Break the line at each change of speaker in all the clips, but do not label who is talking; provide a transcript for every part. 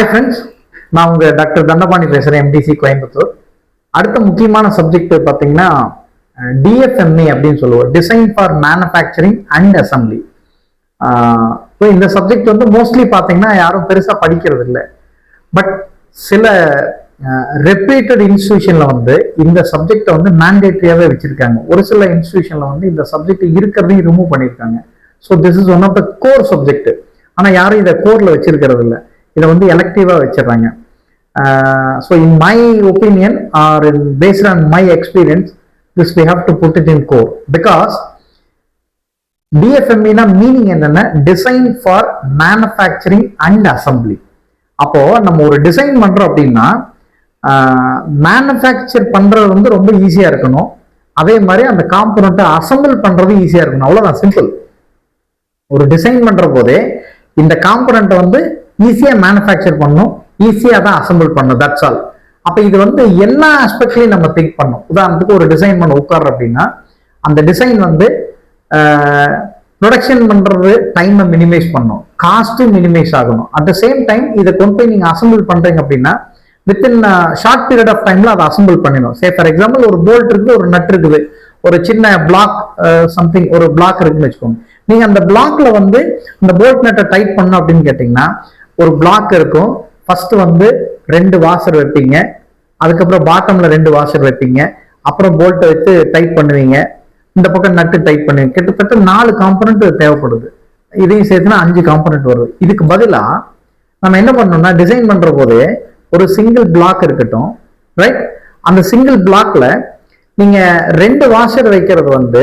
Hi friends, நான் உங்கள் doctor Dandapani பேசுகிறேன், எம்டிசி கோயம்புத்தூர். அடுத்த முக்கியமான சப்ஜெக்ட் பார்த்தீங்கன்னா டிஎஃப்எம்ஏ அப்படின்னு சொல்லுவோம், design for manufacturing and assembly. So இந்த சப்ஜெக்ட் வந்து மோஸ்ட்லி பார்த்தீங்கன்னா யாரும் பெருசாக படிக்கிறது இல்லை. பட் சில ரெப்யூட்டட் இன்ஸ்டிடியூஷனில் வந்து இந்த சப்ஜெக்டை வந்து மேண்டேட்டரியாகவே வச்சுருக்காங்க. ஒரு சில இன்ஸ்டிடியூஷனில் வந்து இந்த சப்ஜெக்ட் இருக்கிறதையும் ரிமூவ் பண்ணியிருக்காங்க. So this is one of the core subject. ஆனால் யாரும் இதை கோரில் வச்சிருக்கிறது இல்லை, இதை வந்து எலக்டிவா வச்சிடறாங்க. So in my opinion or in based on my experience, this we have to put it in core. Because டிஎஃப்எம்ஏனா மீனிங் என்னன்னா design for manufacturing and assembly. அப்போ நம்ம ஒரு டிசைன் பண்றோம் அப்படின்னா மேனுஃபேக்சர் பண்றது வந்து ரொம்ப ஈஸியா இருக்கணும், அதே மாதிரி அந்த காம்பனண்ட்டை அசம்பிள் பண்றது ஈஸியா இருக்கணும். அவ்வளவுதான், சிம்பிள். ஒரு டிசைன் பண்ற போதே இந்த காம்பனண்ட்டை வந்து ஈஸியா மேனுஃபேக்சர் பண்ணும், ஈஸியா தான் அசம்பிள் பண்ணும், தட்ஸ் ஆல். அப்ப இது வந்து எல்லா ஆஸ்பெக்ட்லயும் நம்ம திங்க் பண்ணும். உதாரணத்துக்கு ஒரு டிசைன் பண்ண உட்கார்ற அப்படின்னா அந்த டிசைன் வந்து ப்ரொடக்ஷன் பண்றது டைமை மினிமைஸ் பண்ணும், காஸ்ட்டும் மினிமைஸ் ஆகணும். அட் த சேம் டைம் இதை கொண்டு போய் நீங்க அசம்பிள் பண்றீங்க அப்படின்னா வித்தின் ஷார்ட் பீரியட் ஆஃப் டைம்ல அதை அசம்பிள் பண்ணிடும். சே ஃபார் எக்ஸாம்பிள், ஒரு போல்ட் இருக்குது, ஒரு நட் இருக்குது, ஒரு சின்ன பிளாக் சம்திங் ஒரு பிளாக் இருக்குன்னு வச்சுக்கோங்க. நீங்க அந்த பிளாக்ல வந்து இந்த போல்ட் நட்டை டைட் பண்ணணும் அப்படின்னு கேட்டீங்கன்னா ஒரு பிளாக் இருக்கும். ஃபர்ஸ்ட் வந்து 2 வாசர் வைப்பீங்க, அதுக்கப்புறம் பாட்டம்ல 2 வாசர் வைப்பீங்க, அப்புறம் போல்ட்டை வச்சு டைட் பண்ணுவீங்க, இந்த பக்கம் நட்டு டைட் பண்ணுவீங்க. கிட்டத்தட்ட 4 காம்பனண்ட் தேவைப்படுது. இதையும் சேர்த்துனா 5 காம்பனண்ட் வருது. இதுக்கு பதிலா நம்ம என்ன பண்ணோம்னா டிசைன் பண்ற போது ஒரு சிங்கிள் பிளாக் இருக்கட்டும், ரைட்? அந்த சிங்கிள் பிளாக்ல நீங்க 2 வாஷர் வைக்கிறது வந்து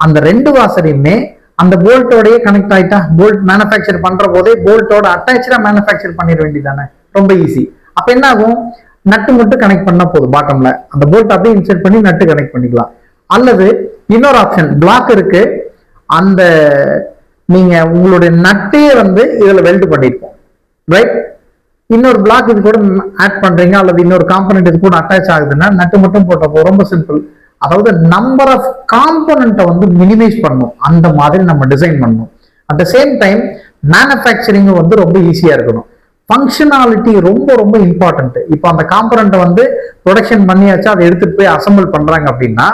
அந்த 2 வாசரையுமே அந்த போல்ட்டோடய கனெக்ட் ஆயிட்டா, போல்ட் மேனுஃபேக்சர் பண்ற போதே போல்ட்டோட அட்டாச்சா மேனுஃபேக்சர் பண்ணிட வேண்டியதானே, ரொம்ப ஈஸி. அப்ப என்ன ஆகும், நட்டு மட்டும் கனெக்ட் பண்ணா போதும், பாட்டம்ல அந்த போல்ட் அப்படியே இன்சர்ட் பண்ணி நட்டு கனெக்ட் பண்ணிக்கலாம். அல்லது இன்னொரு ஆப்ஷன் பிளாக் இருக்கு, அந்த நீங்க உங்களுடைய நட்டே வந்து இதுல வெல்ட் பண்ணிருப்போம், ரைட்? இன்னொரு பிளாக் இது கூட ஆட் பண்றீங்க, அல்லது இன்னொரு காம்பனண்ட் இது கூட அட்டாச் ஆகுதுன்னா நட்டு மட்டும் போட்டப்போ ரொம்ப சிம்பிள். அதாவது நம்பர் ஆஃப் காம்பனண்ட்டை வந்து மினிமைஸ் பண்ணும், அந்த மாதிரி நம்ம டிசைன் பண்ணணும். At the same time manufacturing வந்து ரொம்ப ஈஸியா இருக்கணும். ஃபங்க்ஷனாலிட்டி ரொம்ப ரொம்ப இம்பார்ட்டன்ட். இப்போ அந்த காம்பனண்ட்டை வந்து ப்ரொடக்ஷன் பண்ணியாச்சு, அதை எடுத்துட்டு போய் அசம்பிள் பண்றாங்க அப்படின்னா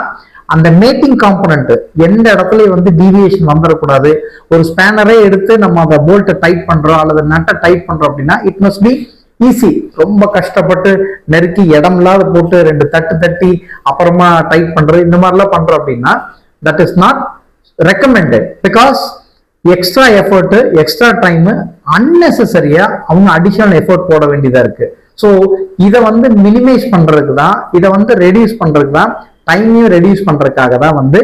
அந்த மேட்டிங் காம்பனண்ட் எந்த இடத்துலயும் வந்து டீவியேஷன் வந்துடக்கூடாது. ஒரு ஸ்பேனரே எடுத்து நம்ம அந்த போல்ட்டை டைட் பண்றோம் அல்லது நட்டை டைட் பண்றோம் அப்படின்னா இட் மஸ்ட் பி ஈஸி. ரொம்ப கஷ்டப்பட்டு நெருக்கி இடம் இல்லாத போட்டு 2 தட்டு தட்டி அப்புறமா டைட் பண்றது இந்த மாதிரிலாம் பண்றோம் அப்படின்னா that is not recommended. Because extra effort, extra time, அன்னெசரியா அவங்க அடிஷனல் எஃபர்ட் போட வேண்டியதா இருக்கு. ஸோ இதை வந்து மினிமைஸ் பண்றதுக்கு தான், இதை வந்து ரெடியூஸ் பண்றதுக்கு தான், டைமையும் ரெடியூஸ் பண்றதுக்காக தான் வந்து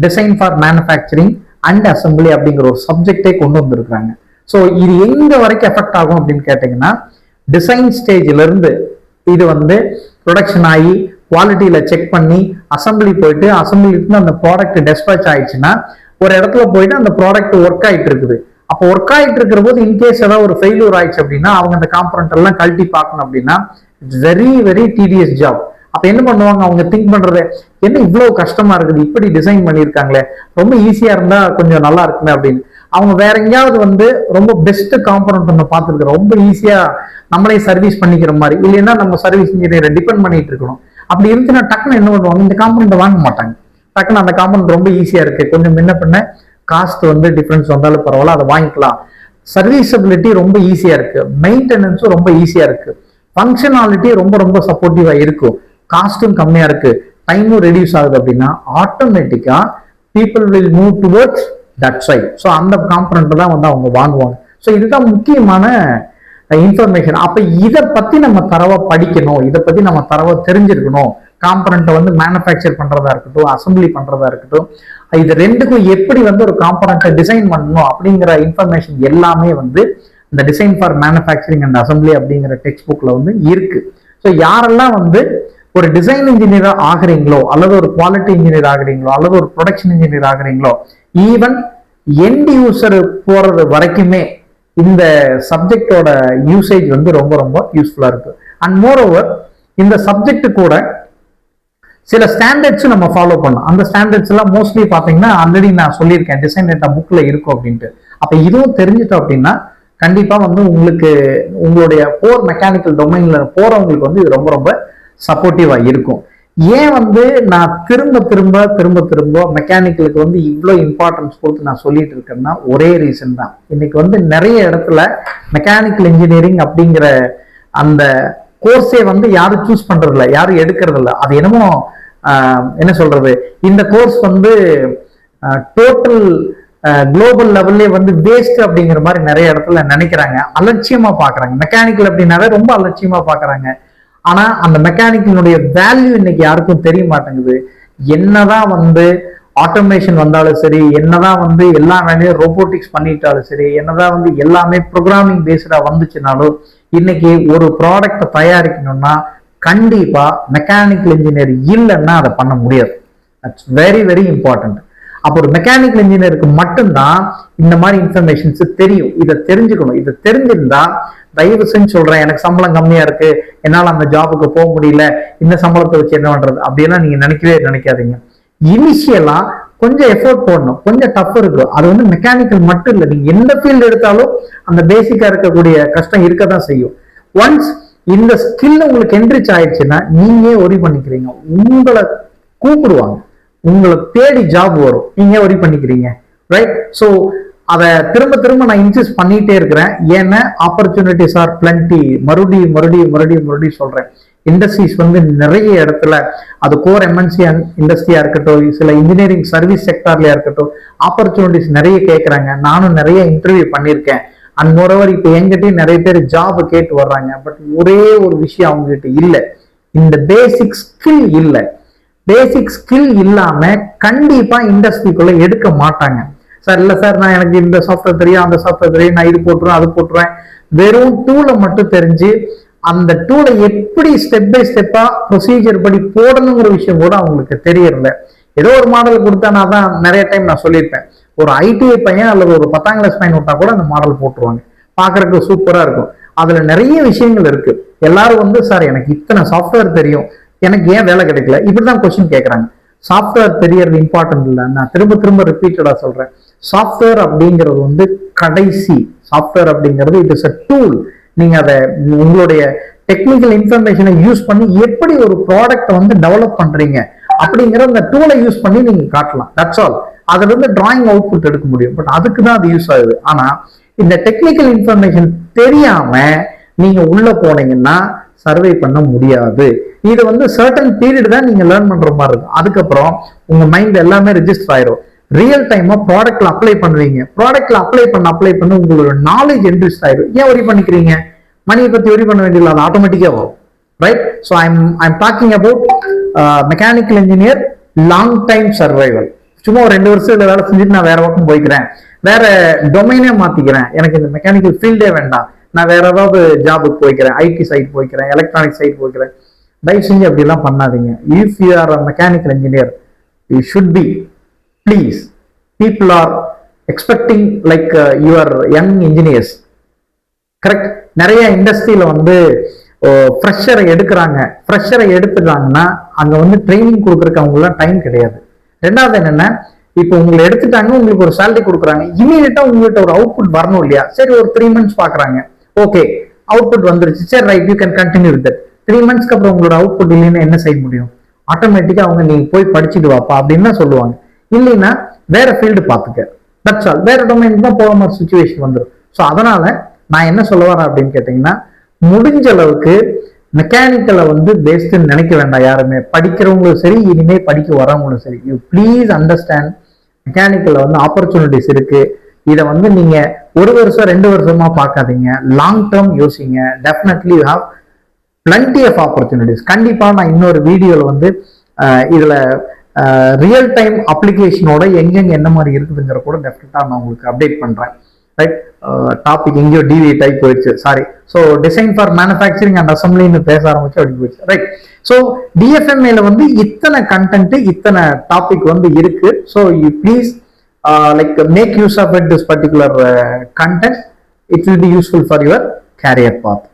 design for manufacturing and assembly அப்படிங்கிற ஒரு சப்ஜெக்டே கொண்டு வந்திருக்காங்க. ஸோ இது எங்க வரைக்கும் எஃபெக்ட் ஆகும் அப்படின்னு கேட்டீங்கன்னா டிசைன் ஸ்டேஜ்ல இருந்து இது வந்து ப்ரொடக்ஷன் ஆகி குவாலிட்டியில செக் பண்ணி அசம்பிளி போயிட்டு அசம்பிளிக்கு அந்த ப்ராடக்ட் டெஸ்பேச் ஆயிடுச்சுன்னா ஒரு இடத்துல போயிட்டு அந்த ப்ராடக்ட் ஒர்க் ஆயிட்டு இருக்குது. அப்போ ஒர்க் ஆயிட்டு இருக்கிற போது இன்கேஸ் ஏதாவது ஒரு ஃபெயிலியர் ஆயிடுச்சு அப்படின்னா அவங்க அந்த காம்பனண்ட் எல்லாம் கழட்டி பார்க்கணும் அப்படின்னா it's very very tedious job. அப்ப என்ன பண்ணுவாங்க, அவங்க திங்க் பண்றது என்ன இவ்வளவு கஷ்டமா இருக்குது, இப்படி டிசைன் பண்ணியிருக்காங்களே, ரொம்ப ஈஸியா இருந்தா கொஞ்சம் நல்லா இருக்குமே அப்படின்னு அவங்க வேற எங்கேயாவது வந்து ரொம்ப பெஸ்ட் காம்பனண்ட் ஒன்று பார்த்துருக்க ரொம்ப ஈஸியா நம்மளே சர்வீஸ் பண்ணிக்கிற மாதிரி, இல்லைன்னா நம்ம சர்வீஸ் இன்ஜினியரை டிபெண்ட் பண்ணிட்டு இருக்கணும். அப்படி இருந்துச்சுன்னா டக்குன்னு என்ன பண்ணுவாங்க, இந்த காம்பனண்ட் வாங்க மாட்டாங்க. டக்குன்னு அந்த காம்பனண்ட் ரொம்ப ஈஸியா இருக்கு, கொஞ்சம் முன்ன பின்ன காஸ்ட் வந்து டிஃபரன்ஸ் வந்தாலும் பரவாயில்ல, அதை வாங்கிக்கலாம். சர்வீசபிலிட்டி ரொம்ப ஈஸியா இருக்கு, மெயின்டெனன்ஸும் ரொம்ப ஈஸியா இருக்கு, ஃபங்க்ஷனாலிட்டி ரொம்ப ரொம்ப சப்போர்ட்டிவா இருக்கும், காஸ்டும் கம்மியா இருக்கு, டைமும் ரெடியூஸ் ஆகுது அப்படின்னா ஆட்டோமேட்டிக்கா people will move towards that side. So அந்த காம்பனண்ட் தான் வந்து அவங்க வாங்குவாங்க. ஸோ இதுதான் முக்கியமான இன்ஃபர்மேஷன். அப்ப இதை பத்தி நம்ம தரவா படிக்கணும், இதை பத்தி நம்ம தரவா தெரிஞ்சிருக்கணும். காம்பனண்ட்டை வந்து மேனுஃபேக்சர் பண்றதா இருக்கட்டும், அசம்பிளி பண்றதா இருக்கட்டும், இது ரெண்டுக்கும் எப்படி வந்து ஒரு காம்பனண்ட்டை டிசைன் பண்ணணும் அப்படிங்கிற இன்ஃபர்மேஷன் எல்லாமே வந்து இந்த design for manufacturing and assembly அப்படிங்கிற டெக்ஸ்ட் புக்ல வந்து இருக்கு. ஸோ யாரெல்லாம் வந்து ஒரு டிசைன் இன்ஜினியரா ஆகுறீங்களோ, அல்லது ஒரு குவாலிட்டி இன்ஜினியர் ஆகுறீங்களோ, அல்லது ஒரு ப்ரொடக்ஷன் இன்ஜினியர் ஆகுறீங்களோ, ஈவன் எண்ட் யூசர் போறது வரைக்குமே இந்த சப்ஜெக்டோட யூசேஜ் வந்து ரொம்ப ரொம்ப யூஸ்ஃபுல்லா இருக்கு. அண்ட் மோர் ஓவர் இந்த சப்ஜெக்ட் கூட சில ஸ்டாண்டர்ட்ஸ் நம்ம ஃபாலோ பண்ணணும். அந்த ஸ்டாண்டர்ட்ஸ் எல்லாம் மோஸ்ட்லி பாத்தீங்கன்னா ஆல்ரெடி நான் சொல்லியிருக்கேன் டிசைன் டேட்டா புக்ல இருக்கும் அப்படின்ட்டு. அப்ப இதுவும் தெரிஞ்சுட்டோம் அப்படின்னா கண்டிப்பா வந்து உங்களுக்கு உங்களுடைய போர் மெக்கானிக்கல் டொமைன்ல போறவங்களுக்கு வந்து இது ரொம்ப ரொம்ப சப்போர்ட்டிவா இருக்கும். ஏன் வந்து நான் திரும்ப திரும்ப திரும்ப திரும்ப மெக்கானிக்கலுக்கு வந்து இவ்வளோ இம்பார்ட்டன்ஸ் கொடுத்து நான் சொல்லிட்டு இருக்கேன்னா ஒரே ரீசன் தான். இன்னைக்கு வந்து நிறைய இடத்துல மெக்கானிக்கல் இன்ஜினியரிங் அப்படிங்கிற அந்த கோர்ஸே வந்து யாரும் சூஸ் பண்றது இல்லை, யாரும் எடுக்கிறது இல்லை. அது என்னமோ என்ன சொல்றது, இந்த கோர்ஸ் வந்து டோட்டல் குளோபல் லெவல்லே வந்து வேஸ்ட் அப்படிங்கிற மாதிரி நிறைய இடத்துல நினைக்கிறாங்க, அலட்சியமா பாக்குறாங்க. மெக்கானிக்கல் அப்படின்னாவே ரொம்ப அலட்சியமா பாக்குறாங்க. ஆனா அந்த மெக்கானிக்கலுடைய வேல்யூ இன்னைக்கு யாருக்கும் தெரிய மாட்டேங்குது. என்னதான் வந்து ஆட்டோமேஷன் வந்தாலும் சரி, என்னதான் வந்து எல்லா வேலையும் ரோபோட்டிக்ஸ் பண்ணிட்டாலும் சரி, என்னதான் வந்து எல்லாமே ப்ரோக்ராமிங் பேஸ்டா வந்துச்சுனாலும் இன்னைக்கு ஒரு ப்ராடக்டை தயாரிக்கணும்னா கண்டிப்பா மெக்கானிக்கல் இன்ஜினியர் இல்லைன்னா அதை பண்ண முடியாது. That's very very important. அப்போ ஒரு மெக்கானிக்கல் இன்ஜினியருக்கு மட்டும்தான் இந்த மாதிரி இன்ஃபர்மேஷன்ஸ் தெரியும். இதை தெரிஞ்சுக்கணும். இதை தெரிஞ்சிருந்தா தயவு செஞ்சு சொல்றேன், எனக்கு சம்பளம் கம்மியா இருக்கு, என்னால அந்த ஜாபுக்கு போக முடியல, இந்த சம்பளத்தை வச்சு என்ன பண்றது அப்படின்னா நீங்க நினைக்காதீங்க. இனிஷியலா கொஞ்சம் எஃபோர்ட் போடணும், கொஞ்சம் டஃப் இருக்கும். அது வந்து மெக்கானிக்கல் மட்டும் இல்லை, நீங்க எந்த ஃபீல்டு எடுத்தாலும் அந்த பேசிக்கா இருக்கக்கூடிய கஷ்டம் இருக்கதான் செய்யும். ஒன்ஸ் இந்த ஸ்கில் உங்களுக்கு என்ரிச் ஆயிடுச்சுன்னா நீங்க ஒரி பண்ணிக்கிறீங்க, உங்களை கூப்பிடுவாங்க, உங்களை தேடி ஜாப் வரும், நீங்க ஒரி பண்ணிக்கிறீங்க, ரைட்? ஸோ அதை திரும்ப திரும்ப நான் இன்சிஸ்ட் பண்ணிட்டே இருக்கிறேன். ஏன்னா ஆப்பர்ச்சுனிட்டிஸ் ஆர் பிளண்டி. மறுபடியும் சொல்றேன், இண்டஸ்ட்ரீஸ் வந்து நிறைய இடத்துல, அது கோர் எம்என்சி இண்டஸ்ட்ரியா இருக்கட்டும், சில இன்ஜினியரிங் சர்வீஸ் செக்டார்லயா இருக்கட்டும், ஆப்பர்ச்சுனிட்டிஸ் நிறைய கேட்கறாங்க. நானும் நிறைய இன்டர்வியூ பண்ணியிருக்கேன். அண்ட் மோரோவர் இப்போ எங்கிட்டையும் நிறைய பேர் ஜாப் கேட்டு வர்றாங்க. பட் ஒரே ஒரு விஷயம் அவங்க கிட்ட இல்லை, இந்த பேசிக் ஸ்கில் இல்லை. பேசிக் ஸ்கில் இல்லாம கண்டிப்பா இண்டஸ்ட்ரிக்குள்ள எடுக்க மாட்டாங்க. சார் இல்ல சார், நான் எனக்கு இந்த சாஃப்ட்வேர் தெரியும், அந்த சாஃப்ட்வேர் தெரியும், நான் இது போட்டுருவேன் அது போட்டுருவேன். வெறும் டூலை மட்டும் தெரிஞ்சு அந்த டூலை எப்படி ஸ்டெப் பை ஸ்டெப்பா ப்ரொசீஜர் படி போடணுங்கிற விஷயம் கூட அவங்களுக்கு தெரியறதில்ல. ஏதோ ஒரு மாடல் கொடுத்தா, நான் தான் நிறைய டைம் நான் சொல்லியிருப்பேன், ஒரு ஐடிஐ பையன் அல்லது ஒரு 10ஆம் கிளாஸ் பையன் விட்டா கூட அந்த மாடல் போட்டுருவாங்க, பாக்குறதுக்கு சூப்பரா இருக்கும். அதுல நிறைய விஷயங்கள் இருக்கு. எல்லாரும் வந்து சார் எனக்கு இத்தனை சாஃப்ட்வேர் தெரியும், எனக்கு ஏன் வேலை கிடைக்கல, இப்படிதான் கொஸ்டின் கேட்கறாங்க. சாஃப்ட்வேர் தெரியறது இம்பார்ட்டன்ட் இல்லை. நான் திரும்ப திரும்ப ரிப்பீட்டடா சொல்றேன், சாஃப்ட்வேர் அப்படிங்கிறது வந்து கடைசி. சாஃப்ட்வேர் அப்படிங்கிறது இட் இஸ் அ டூல். நீங்க அதை உங்களுடைய டெக்னிக்கல் இன்ஃபர்மேஷனை யூஸ் பண்ணி எப்படி ஒரு ப்ராடக்ட் வந்து டெவலப் பண்றீங்க அப்படிங்கிற அந்த டூலை யூஸ் பண்ணி நீங்க காட்டலாம். That's all. அதுல இருந்து டிராயிங் அவுட்புட் எடுக்க முடியும். பட் அதுக்கு தான் அது யூஸ் ஆகுது. ஆனா இந்த டெக்னிக்கல் இன்ஃபர்மேஷன் தெரியாம நீங்க உள்ள போனீங்கன்னா சர்வே பண்ண முடியாது. இது வந்து சர்டன் பீரியட் தான் நீங்க லேர்ன் பண்ற மாதிரி இருக்கும். அதுக்கப்புறம் உங்க மைண்ட் எல்லாமே ரெஜிஸ்டர் ஆயிரும். ரியல் டைமா ப்ராடக்ட்ல அப்ளை பண்ணுவீங்க. ப்ராடக்ட்ல அப்ளை பண்ண உங்களோட நாலேஜ் என்ரிச் ஆயிடும். ஏன் ஒரி பண்ணிக்கிறீங்க? மணியை பத்தி ஒரி பண்ண வேண்டியது, அது ஆட்டோமேட்டிக்கா வரும், right? So I'm talking about mechanical engineer long time survival. சும்மா ஒரு 2 வருஷம் வேலை செஞ்சுட்டு நான் வேற பக்கம் போய்க்கிறேன், வேற டொமைனே மாத்திக்கிறேன், எனக்கு இந்த மெக்கானிக்கல் ஃபீல்டே வேண்டாம், நான் வேற ஏதாவது ஜாபுக்கு போய்க்கிறேன், ஐடி சைட் போய்க்கிறேன், எலக்ட்ரானிக் சைட் போய்க்கிறேன். தயவு செஞ்சு அப்படிலாம் பண்ணாதீங்க. If you are a mechanical engineer, you should be, please. People are expecting like your young engineers, correct? நிறைய இண்டஸ்ட்ரியில வந்து ஃப்ரெஷரை எடுக்கிறாங்க. ஃப்ரெஷரை எடுத்துட்டாங்கன்னா அங்க வந்து ட்ரைனிங் கொடுக்குறதுக்கு அவங்களாம் டைம் கிடையாது. ரெண்டாவது என்னன்னா, இப்போ உங்களை எடுத்துட்டாங்க, உங்களுக்கு ஒரு சேலரி கொடுக்குறாங்க, இமீடியட்டா உங்கள்கிட்ட ஒரு அவுட்புட் வரணும் இல்லையா? சரி, ஒரு 3 months பாக்குறாங்க, ஓகே அவுட்புட் வந்துருச்சு, சரி right, you can continue with that. 3 monthsக்கு அப்புறம் உங்களோட அவுட்புட் இல்லைன்னா என்ன செய்ய முடியும்? ஆட்டோமேட்டிக்கா அவங்க நீங்க போய் படிச்சுட்டு வாப்பா அப்படின்னு தான் சொல்லுவாங்க. இல்லைன்னா வேற ஃபீல்டு பார்த்துக்க, தட்ஸ் ஆல். வேற டொமைனுக்கு தான் போக மாதிரி சுச்சுவேஷன் வந்துடும். ஸோ அதனால நான் என்ன சொல்ல வரேன் அப்படின்னு கேட்டீங்கன்னா, முடிஞ்ச அளவுக்கு மெக்கானிக்கலை வந்து பேஸ்ட்னு நினைக்க வேண்டாம் யாருமே. படிக்கிறவங்களும் சரி, இனிமே படிக்க வரவங்களும் சரி, யூ ப்ளீஸ் அண்டர்ஸ்டாண்ட், மெக்கானிக்கல்ல வந்து ஆப்பர்ச்சுனிட்டிஸ் இருக்கு. இதை வந்து நீங்க 1 வருஷம் 2 வருஷமா பார்க்காதீங்க, லாங் டேர்ம் யோசிங்க. Definitely you have plenty of opportunities. கண்டிப்பா நான் இன்னொரு வீடியோல வந்து இதுல ரியல் டைம் அப்ளிகேஷனோட எங்கெங்க என்ன மாதிரி இருக்குதுங்கிற கூட டெஃபினட்டா நான் உங்களுக்கு அப்டேட் பண்றேன், ரைட்? டாபிக் எங்கேயோ டிவியேட் ஆகி போயிடுச்சு, sorry. So design for manufacturing and அசம்பிளின்னு பேச ஆரம்பிச்சு அப்படி போயிடுச்சு, ரைட்? ஸோ டிஎஃப்எம்ஏல வந்து இத்தனை கண்டென்ட், இத்தனை டாபிக் வந்து இருக்கு. So you please like make use of it, this particular content. It will be useful for your career path.